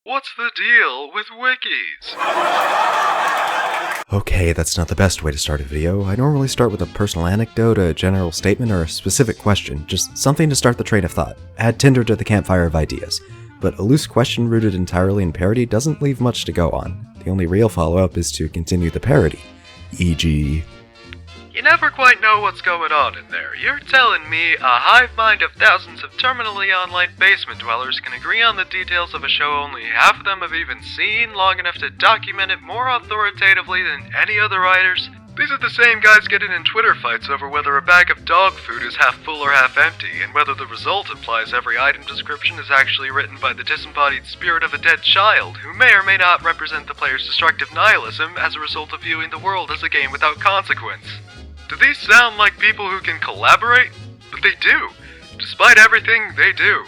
What's the deal with wikis? Okay, that's not the best way to start a video. I normally start with a personal anecdote, a general statement, or a specific question, just something to start the train of thought. Add tinder to the campfire of ideas. But a loose question rooted entirely in parody doesn't leave much to go on. The only real follow-up is to continue the parody. E.g. You never quite know what's going on in there. You're telling me a hive mind of thousands of terminally online basement dwellers can agree on the details of a show only half of them have even seen, long enough to document it more authoritatively than any other writers? These are the same guys getting in Twitter fights over whether a bag of dog food is half full or half empty, and whether the result implies every item description is actually written by the disembodied spirit of a dead child, who may or may not represent the player's destructive nihilism as a result of viewing the world as a game without consequence. Do these sound like people who can collaborate? But they do. Despite everything, they do.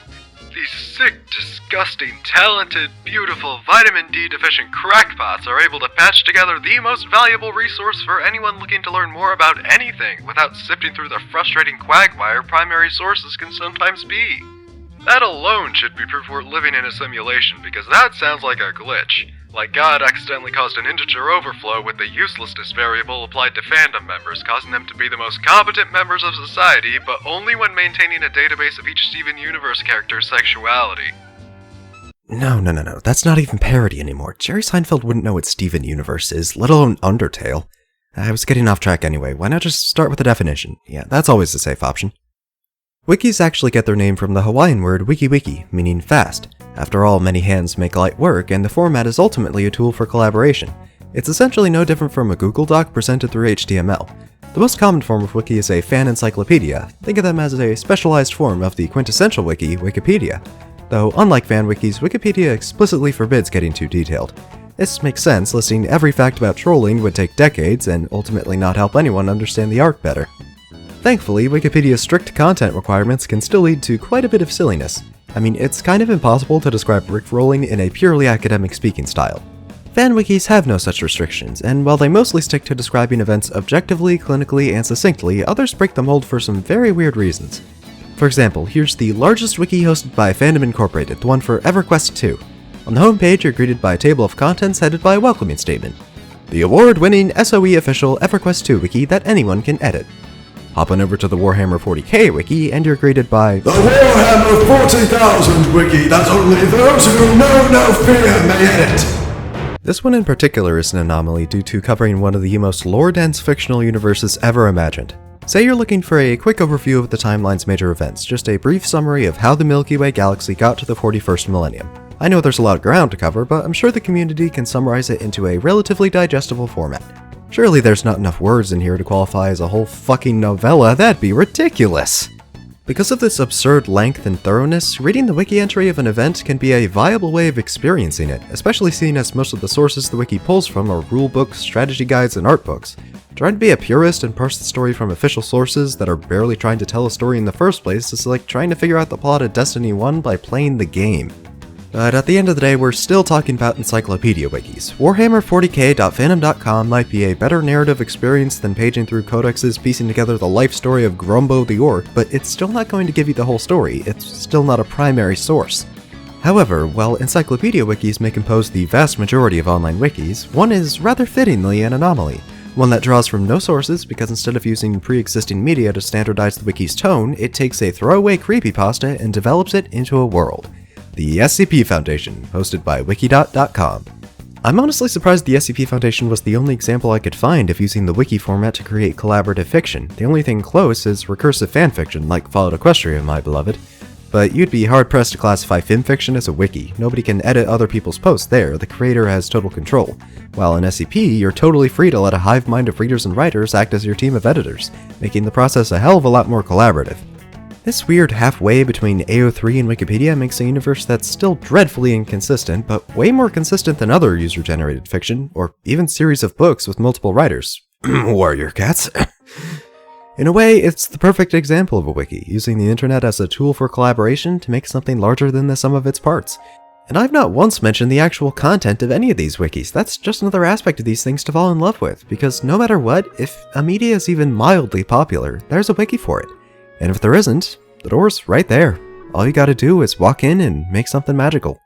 These sick, disgusting, talented, beautiful, vitamin D deficient crackpots are able to patch together the most valuable resource for anyone looking to learn more about anything without sifting through the frustrating quagmire primary sources can sometimes be. That alone should be proof we're living in a simulation, because that sounds like a glitch. Like God accidentally caused an integer overflow with the uselessness variable applied to fandom members, causing them to be the most competent members of society, but only when maintaining a database of each Steven Universe character's sexuality. No, that's not even parody anymore. Jerry Seinfeld wouldn't know what Steven Universe is, let alone Undertale. I was getting off track anyway, why not just start with the definition? Yeah, that's always the safe option. Wikis actually get their name from the Hawaiian word wiki, meaning fast. After all, many hands make light work, and the format is ultimately a tool for collaboration. It's essentially no different from a Google Doc presented through HTML. The most common form of wiki is a fan encyclopedia. Think of them as a specialized form of the quintessential wiki, Wikipedia. Though, unlike fan wikis, Wikipedia explicitly forbids getting too detailed. This makes sense, listing every fact about trolling would take decades and ultimately not help anyone understand the art better. Thankfully, Wikipedia's strict content requirements can still lead to quite a bit of silliness. I mean, it's kind of impossible to describe rickrolling in a purely academic speaking style. Fan wikis have no such restrictions, and while they mostly stick to describing events objectively, clinically, and succinctly, others break the mold for some very weird reasons. For example, here's the largest wiki hosted by Fandom Incorporated, the one for EverQuest 2. On the homepage, you're greeted by a table of contents headed by a welcoming statement. The award-winning SOE official EverQuest 2 wiki that anyone can edit. Hop on over to the Warhammer 40k wiki, and you're greeted by the Warhammer 40,000 wiki that only those who know no fear may edit. This one in particular is an anomaly due to covering one of the most lore-dense fictional universes ever imagined. Say you're looking for a quick overview of the timeline's major events, just a brief summary of how the Milky Way galaxy got to the 41st millennium. I know there's a lot of ground to cover, but I'm sure the community can summarize it into a relatively digestible format. Surely there's not enough words in here to qualify as a whole fucking novella, that'd be ridiculous! Because of this absurd length and thoroughness, reading the wiki entry of an event can be a viable way of experiencing it, especially seeing as most of the sources the wiki pulls from are rulebooks, strategy guides, and art books. Trying to be a purist and parse the story from official sources that are barely trying to tell a story in the first place is like trying to figure out the plot of Destiny 1 by playing the game. But at the end of the day, we're still talking about encyclopedia wikis. Warhammer 40k.fandom.com might be a better narrative experience than paging through codexes piecing together the life story of Grumbo the Orc, but it's still not going to give you the whole story. It's still not a primary source. However, while encyclopedia wikis may compose the vast majority of online wikis, one is rather fittingly an anomaly. One that draws from no sources because instead of using pre-existing media to standardize the wiki's tone, it takes a throwaway creepypasta and develops it into a world. The SCP Foundation, hosted by wikidot.com. I'm honestly surprised the SCP Foundation was the only example I could find of using the wiki format to create collaborative fiction. The only thing close is recursive fanfiction, like Fallout Equestria, my beloved. But you'd be hard-pressed to classify fanfiction as a wiki. Nobody can edit other people's posts there, the creator has total control. While in SCP, you're totally free to let a hive mind of readers and writers act as your team of editors, making the process a hell of a lot more collaborative. This weird halfway between AO3 and Wikipedia makes a universe that's still dreadfully inconsistent, but way more consistent than other user-generated fiction, or even series of books with multiple writers. Warrior cats. In a way, it's the perfect example of a wiki, using the internet as a tool for collaboration to make something larger than the sum of its parts. And I've not once mentioned the actual content of any of these wikis. That's just another aspect of these things to fall in love with, because no matter what, if a media is even mildly popular, there's a wiki for it. And if there isn't, the door's right there. All you gotta do is walk in and make something magical.